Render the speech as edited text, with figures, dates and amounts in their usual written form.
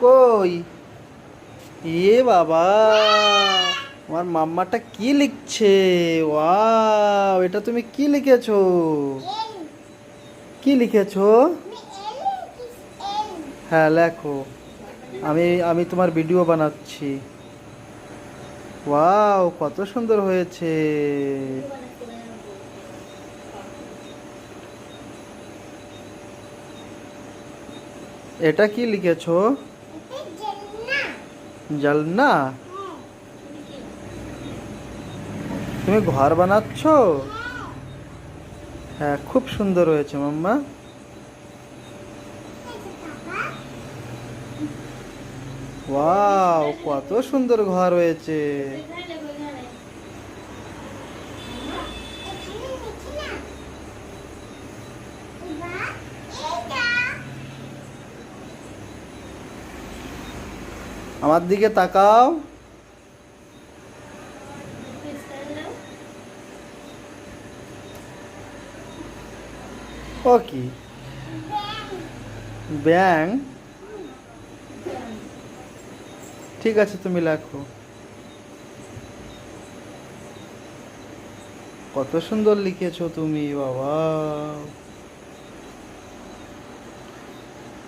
কই? এ বাবা, আমার মাম্মাটা কি লিখছে? ওয়াও, এটা তুমি কি লিখেছো? কি লিখেছো? হ্যাঁ, লেখো। আমি আমি তোমার ভিডিও বানাচ্ছি। ওয়াও, কত সুন্দর হয়েছে। এটা কি লিখেছো? জালনা? তুমি ঘর বানাচ্ছো? হ্যাঁ, খুব সুন্দর হয়েছে মাম্মা। ওয়াও, কত সুন্দর ঘর হয়েছে। আমার দিকে তাকাও। ও কি? ব্যাং? ঠিক আছে, তুমি লেখো। কত সুন্দর লিখেছো তুমি বাবা।